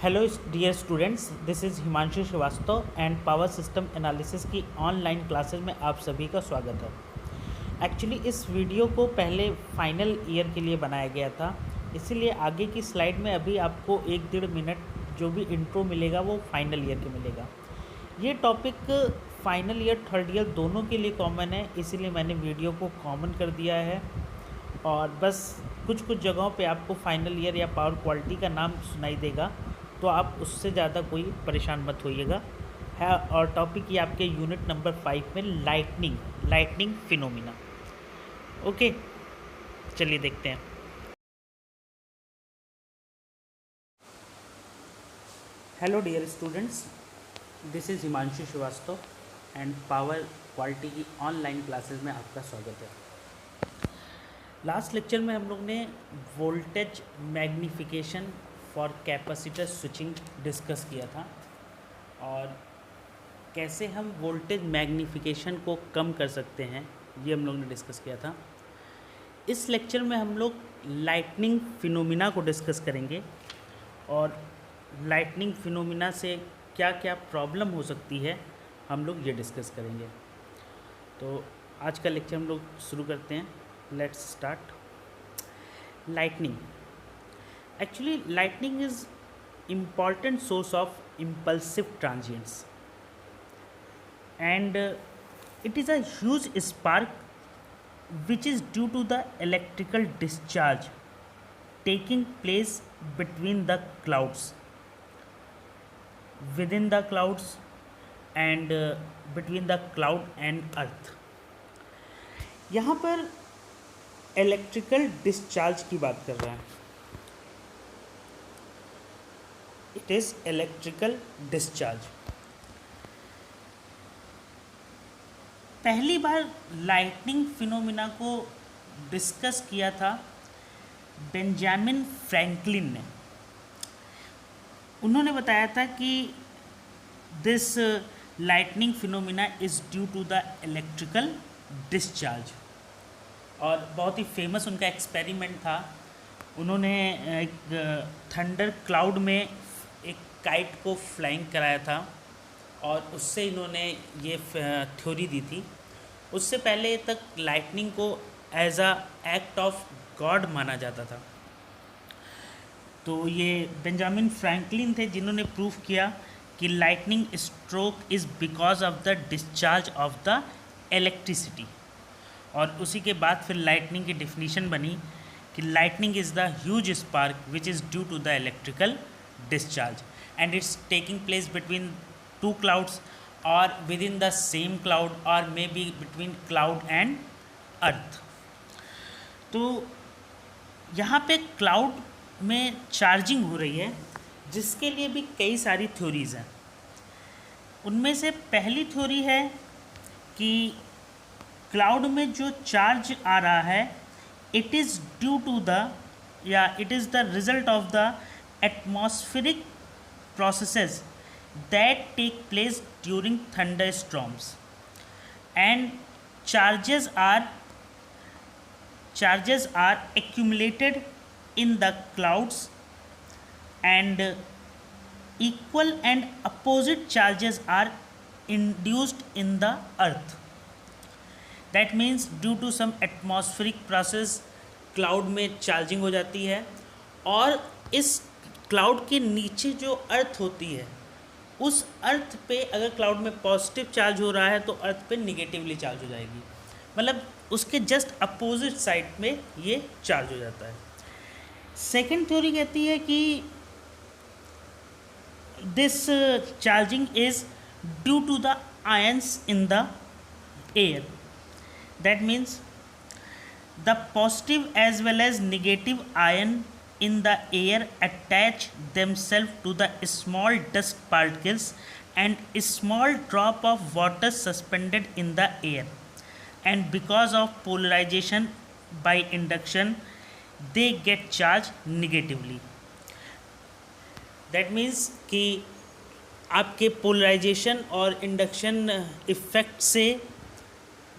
Hello dear students, this is Himanshu Shrivastava and power system analysis की online classes में आप सभी का स्वागत है। एक्चुअली इस वीडियो को पहले फाइनल ईयर के लिए बनाया गया था, इसीलिए आगे की स्लाइड में अभी आपको 1-1.5 मिनट जो भी इंट्रो मिलेगा वो फाइनल ईयर के मिलेगा। ये topic final year third year दोनों के लिए कॉमन है, इसीलिए मैंने वीडियो को कॉमन कर दिया है। और बस कुछ जगहों पे आपको फाइनल ईयर या पावर क्वालिटी का नाम सुनाई देगा, तो आप उससे ज़्यादा कोई परेशान मत होइएगा है। और टॉपिक ये आपके यूनिट नंबर 5 में लाइटनिंग फिनोमिना। ओके, चलिए देखते हैं। Hello dear students, this is Himanshu Shrivastava and power quality की ऑनलाइन क्लासेस में आपका स्वागत है। लास्ट लेक्चर में हम लोग ने voltage magnification for capacitor switching discuss किया था और कैसे हम वोल्टेज मैग्नीफिकेशन को कम कर सकते हैं ये हम लोग ने डिस्कस किया था। इस लेक्चर में हम लोग लाइटनिंग फिनोमिना को डिस्कस करेंगे और लाइटनिंग फिनोमिना से क्या क्या प्रॉब्लम हो सकती है हम लोग ये डिस्कस करेंगे। तो आज का लेक्चर हम लोग शुरू करते हैं। Let's start. Lightning, actually lightning is important source of impulsive transients and it is a huge spark which is due to the electrical discharge taking place between the clouds, within the clouds and between the cloud and earth। यहाँ पर electrical discharge की बात कर रहे हैं। It is electrical discharge. पहली बार lightning phenomena को डिस्कस किया था बेंजामिन फ्रैंकलिन ने। उन्होंने बताया था कि this lightning phenomena is due to the electrical discharge. और बहुत ही फेमस उनका एक्सपेरिमेंट था। उन्होंने एक थंडर क्लाउड में एक काइट को फ्लाइंग कराया था और उससे इन्होंने ये थ्योरी दी थी। उससे पहले तक लाइटनिंग को as a act of God माना जाता था। तो ये बेंजामिन फ्रैंकलिन थे जिन्होंने प्रूव किया कि lightning stroke is because of the discharge of the electricity. और उसी के बाद फिर लाइटनिंग की डिफिनीशन बनी कि lightning is the huge spark which is due to the electrical discharge and it's taking place between two clouds or within the same cloud or maybe between cloud and earth। तो यहाँ पे cloud में charging हो रही है जिसके लिए भी कई सारी थ्योरीज़ हैं। उनमें से पहली थ्योरी है कि क्लाउड में जो चार्ज आ रहा है it is due to it is the result of the atmospheric processes that take place during thunderstorms and charges are accumulated in the clouds and equal and opposite charges are induced in the earth। That means due to some atmospheric process cloud में charging हो जाती है और इस cloud के नीचे जो अर्थ होती है उस अर्थ पे अगर क्लाउड में पॉजिटिव चार्ज हो रहा है तो अर्थ पे निगेटिवली चार्ज हो जाएगी। मतलब उसके जस्ट अपोजिट साइड में ये चार्ज हो जाता है। सेकेंड थ्योरी कहती है कि this charging is due to the ions in the air. That means the positive as well as negative ion in the air attach themselves to the small dust particles and a small drop of water suspended in the air, and because of polarization by induction they get charged negatively। That means कि आपके polarisation और induction effect से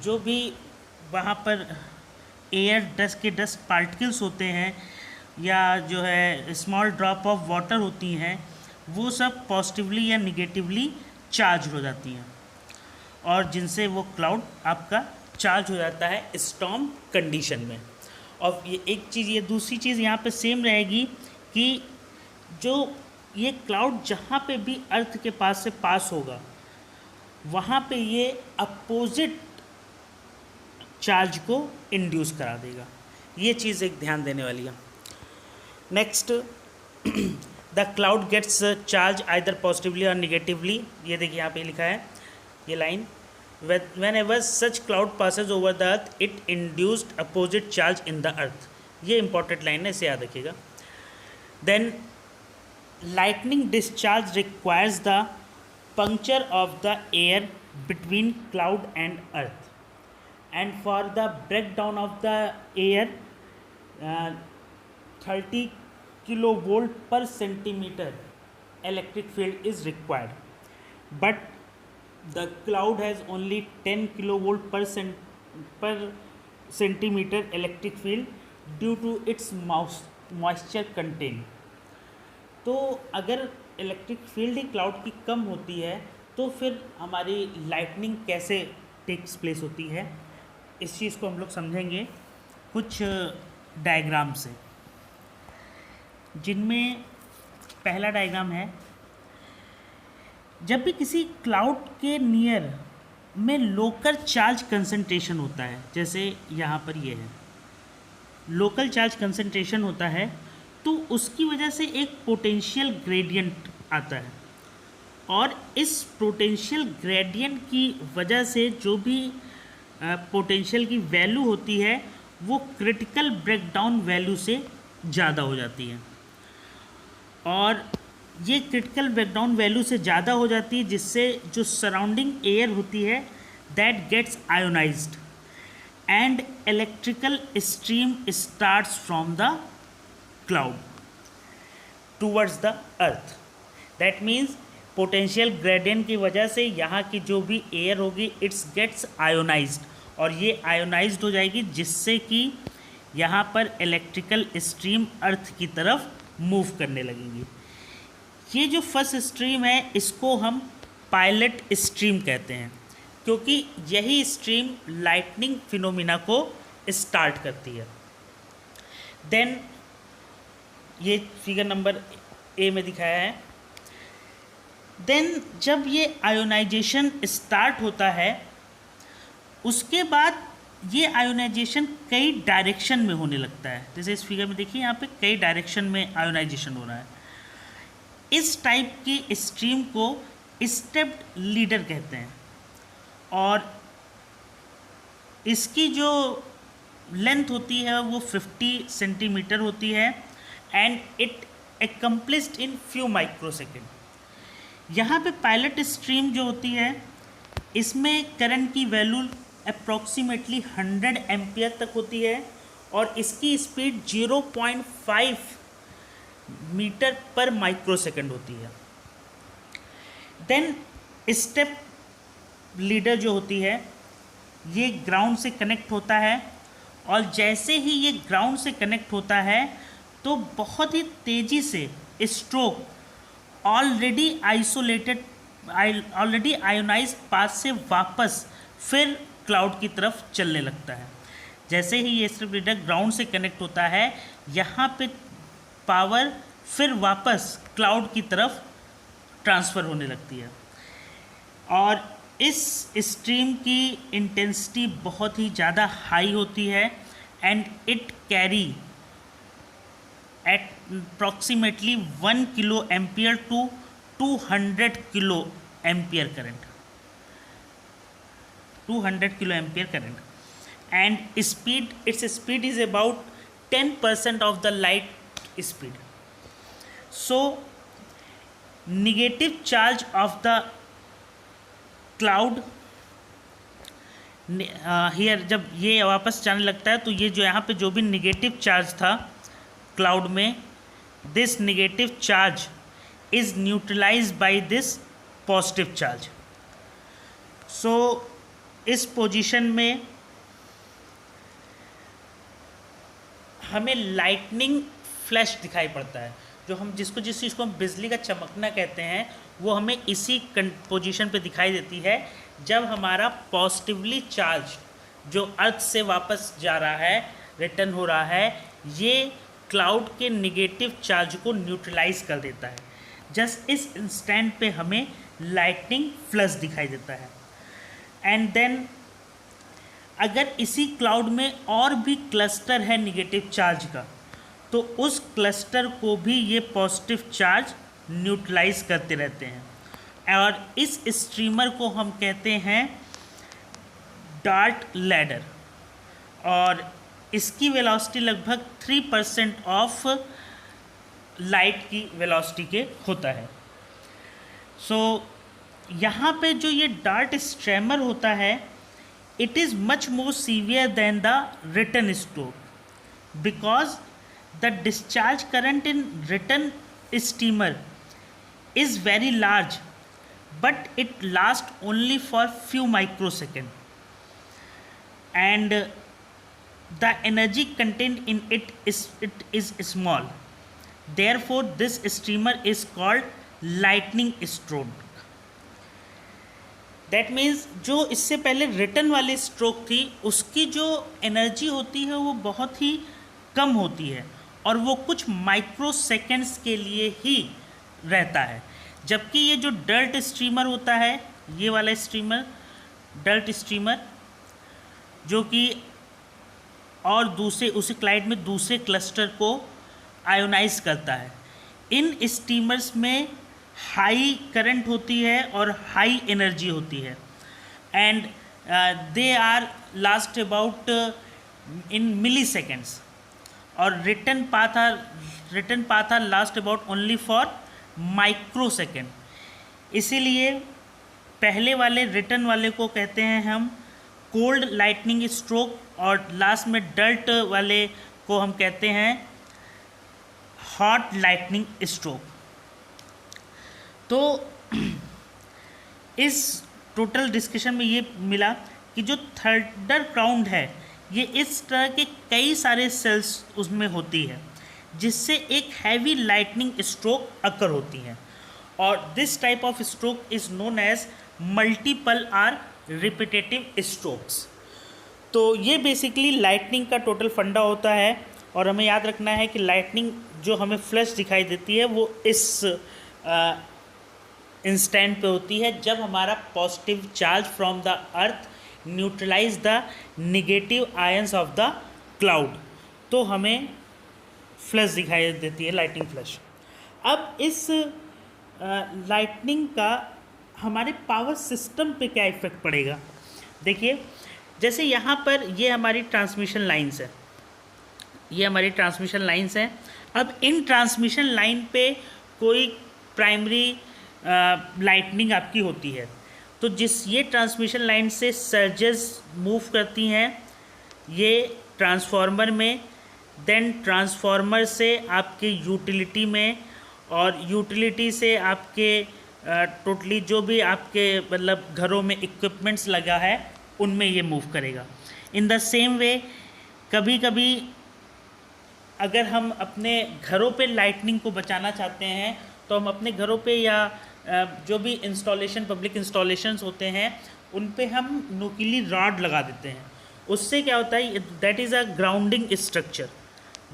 जो भी वहाँ पर air dust के dust particles होते हैं या जो है स्मॉल ड्रॉप ऑफ वाटर होती हैं वो सब पॉजिटिवली या निगेटिवली चार्ज हो जाती हैं, और जिनसे वो क्लाउड आपका चार्ज हो जाता है स्टॉर्म कंडीशन में। और ये एक चीज़, ये दूसरी चीज़ यहाँ पे सेम रहेगी कि जो ये क्लाउड जहाँ पे भी अर्थ के पास से पास होगा वहाँ पे ये अपोजिट चार्ज को इंड्यूस करा देगा। ये चीज़ एक ध्यान देने वाली है। Next, the cloud gets charge either positively और निगेटिवली। ये देखिए यहाँ पे लिखा है ये line, whenever such cloud passes over the earth it induced opposite charge in the earth। ये इंपॉर्टेंट लाइन है, इसे याद रखिएगा। Then lightning discharge requires the puncture of the air between cloud and earth, and for the breakdown of the air 30 kilovolt per centimeter electric field is required, but the cloud has only 10 kilovolt per centimeter electric field due to its moisture content। तो अगर electric field ही cloud की कम होती है तो फिर हमारी lightning कैसे takes place होती है, इस चीज़ को हम लोग समझेंगे कुछ डायग्राम से, जिनमें पहला डायग्राम है, जब भी किसी क्लाउड के नियर में लोकल चार्ज कंसंट्रेशन होता है, जैसे यहाँ पर ये है लोकल चार्ज कंसंट्रेशन होता है, तो उसकी वजह से एक पोटेंशियल ग्रेडियंट आता है, और इस पोटेंशियल ग्रेडियंट की वजह से जो भी पोटेंशियल की वैल्यू होती है वो क्रिटिकल ब्रेकडाउन वैल्यू से ज़्यादा हो जाती है, और ये क्रिटिकल ब्रेकडाउन वैल्यू से ज़्यादा हो जाती है, जिससे जो सराउंडिंग एयर होती है that gets ionized and electrical stream starts from the cloud towards the earth. That means potential gradient की वजह से यहाँ की जो भी एयर होगी इट्स गेट्स आयोनाइज्ड, और ये आयोनाइज्ड हो जाएगी, जिससे कि यहाँ पर इलेक्ट्रिकल स्ट्रीम अर्थ की तरफ मूव करने लगेंगी। ये जो फर्स्ट स्ट्रीम है इसको हम पायलट स्ट्रीम कहते हैं, क्योंकि यही स्ट्रीम लाइटनिंग फिनोमिना को स्टार्ट करती है। देन ये फिगर नंबर ए में दिखाया है। देन जब ये आयोनाइजेशन स्टार्ट होता है उसके बाद ये आयोनाइजेशन कई डायरेक्शन में होने लगता है, जैसे इस फिगर में देखिए यहाँ पे कई डायरेक्शन में आयोनाइजेशन हो रहा है। इस टाइप की स्ट्रीम को स्टेप्ड लीडर कहते हैं, और इसकी जो लेंथ होती है वो 50 सेंटीमीटर होती है, and it accomplished in few microsecond. यहाँ पे पायलट स्ट्रीम जो होती है इसमें करंट की वैल्यू अप्रॉक्सीमेटली 100 एम्पियर तक होती है, और इसकी स्पीड 0.5 मीटर पर माइक्रोसेकंड होती है। देन स्टेप लीडर जो होती है ये ग्राउंड से कनेक्ट होता है, और जैसे ही ये ग्राउंड से कनेक्ट होता है तो बहुत ही तेज़ी से स्ट्रोक ऑलरेडी आयोनाइज पाथ से वापस फिर क्लाउड की तरफ चलने लगता है। जैसे ही ये स्टेप लीडर ग्राउंड से कनेक्ट होता है यहाँ पे पावर फिर वापस क्लाउड की तरफ ट्रांसफ़र होने लगती है, और इस स्ट्रीम की इंटेंसिटी बहुत ही ज़्यादा हाई होती है, and it carry at approximately 1 kilo ampere to 200 kilo ampere current, 200 kilo ampere current, and its speed is about 10% of the light speed. So negative charge of the cloud here, जब ये वापस जाने लगता है तो ये जो यहाँ पे जो भी निगेटिव चार्ज था क्लाउड में, this negative charge is neutralized by this positive charge. So इस पोजीशन में हमें लाइटनिंग फ्लैश दिखाई पड़ता है। जो हम जिस चीज़ को हम बिजली का चमकना कहते हैं, वो हमें इसी पोजीशन पे दिखाई देती है जब हमारा पॉजिटिवली चार्ज जो अर्थ से वापस जा रहा है, रिटर्न हो रहा है, ये क्लाउड के निगेटिव चार्ज को न्यूट्रलाइज कर देता है। जस्ट इस इंस्टेंट पे हमें लाइटनिंग फ्लश दिखाई देता है। एंड देन अगर इसी क्लाउड में और भी क्लस्टर है निगेटिव चार्ज का, तो उस क्लस्टर को भी ये पॉजिटिव चार्ज न्यूट्रलाइज करते रहते हैं और इस स्ट्रीमर को हम कहते हैं डार्ट लैडर और इसकी वेलोसिटी लगभग 3% ऑफ लाइट की वेलोसिटी के होता है। सो यहाँ पे जो ये डार्ट स्ट्रीमर होता है, it is much more severe than the return stroke because the discharge current in return steamer is very large, but it lasts only for few microseconds and the energy contained in it is small. Therefore this steamer is called lightning stroke. That means जो इससे पहले return वाली stroke थी, उसकी जो energy होती है वो बहुत ही कम होती है और वो कुछ माइक्रो सेकेंड्स के लिए ही रहता है, जबकि ये जो डर्ट स्ट्रीमर होता है, ये वाला स्ट्रीमर डर्ट स्ट्रीमर जो कि और दूसरे उसी क्लाइड में दूसरे क्लस्टर को आयोनाइज करता है, इन स्टीमर्स में हाई करंट होती है और हाई एनर्जी होती है and they are last about in milliseconds और return path are last about only for microsecond. इसीलिए पहले वाले रिटर्न वाले को कहते हैं हम कोल्ड लाइटनिंग स्ट्रोक और लास्ट में डर्ट वाले को हम कहते हैं हॉट लाइटनिंग स्ट्रोक। तो इस टोटल डिस्कशन में ये मिला कि जो थंडर क्लाउड है, ये इस तरह के कई सारे सेल्स उसमें होती है जिससे एक हैवी लाइटनिंग स्ट्रोक अकर होती है और this type of stroke is known as multiple or repetitive strokes. तो ये बेसिकली लाइटनिंग का टोटल फंडा होता है और हमें याद रखना है कि लाइटनिंग जो हमें फ्लैश दिखाई देती है वो इस इंस्टेंट पे होती है जब हमारा positive charge from the earth neutralize the negative ions of the cloud, तो हमें फ्लैश दिखाई देती है, लाइटनिंग फ्लैश। अब इस लाइटनिंग का हमारे पावर सिस्टम पे क्या इफेक्ट पड़ेगा, देखिए जैसे यहाँ पर ये हमारी ट्रांसमिशन लाइंस है, ये हमारी ट्रांसमिशन लाइंस हैं। अब इन ट्रांसमिशन लाइन पे कोई प्राइमरी लाइटनिंग आपकी होती है, तो ये ट्रांसमिशन लाइन से सर्जेस मूव करती हैं ये ट्रांसफार्मर में, देन ट्रांसफार्मर से आपके यूटिलिटी में और यूटिलिटी से आपके टोटली जो भी आपके मतलब घरों में इक्विपमेंट्स लगा है उनमें ये मूव करेगा। इन द सेम वे कभी कभी अगर हम अपने घरों पे लाइटनिंग को बचाना चाहते हैं तो हम अपने घरों पे या जो भी इंस्टॉलेशन पब्लिक इंस्टॉलेशंस होते हैं उन पे हम नुकीली रॉड लगा देते हैं। उससे क्या होता है, that is a grounding structure.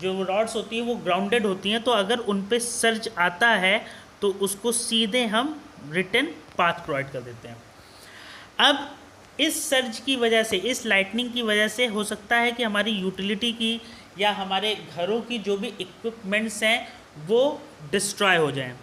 जो रॉड्स होती हैं वो ग्राउंडेड होती हैं, तो अगर उन पे सर्ज आता है तो उसको सीधे हम रिटर्न पाथ प्रोवाइड कर देते हैं। अब इस सर्ज की वजह से, इस लाइटनिंग की वजह से हो सकता है कि हमारी यूटिलिटी की या हमारे घरों की जो भी इक्विपमेंट्स हैं वो डिस्ट्रॉय हो जाएं।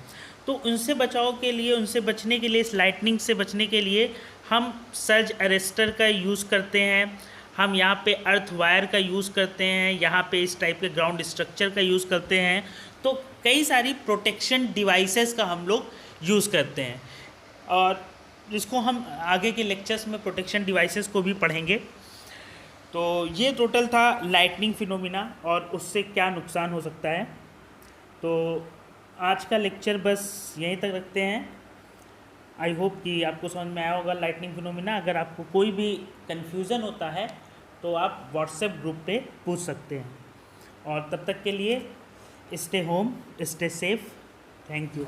तो उनसे बचाव के लिए, उनसे बचने के लिए, इस लाइटनिंग से बचने के लिए हम सर्ज अरेस्टर का यूज़ करते हैं, हम यहाँ पे अर्थ वायर का यूज़ करते हैं, यहाँ पे इस टाइप के ग्राउंड स्ट्रक्चर का यूज़ करते हैं। तो कई सारी प्रोटेक्शन डिवाइसेस का हम लोग यूज़ करते हैं और जिसको हम आगे के लेक्चर्स में प्रोटेक्शन डिवाइसेस को भी पढ़ेंगे। तो ये टोटल था लाइटनिंग फिनोमिना और उससे क्या नुकसान हो सकता है। तो आज का लेक्चर बस यहीं तक रखते हैं। आई होप कि आपको समझ में आया होगा लाइटनिंग फिनोमिना। अगर आपको कोई भी कन्फ्यूज़न होता है तो आप व्हाट्सएप ग्रुप पे पूछ सकते हैं और तब तक के लिए Stay home, stay safe. Thank you.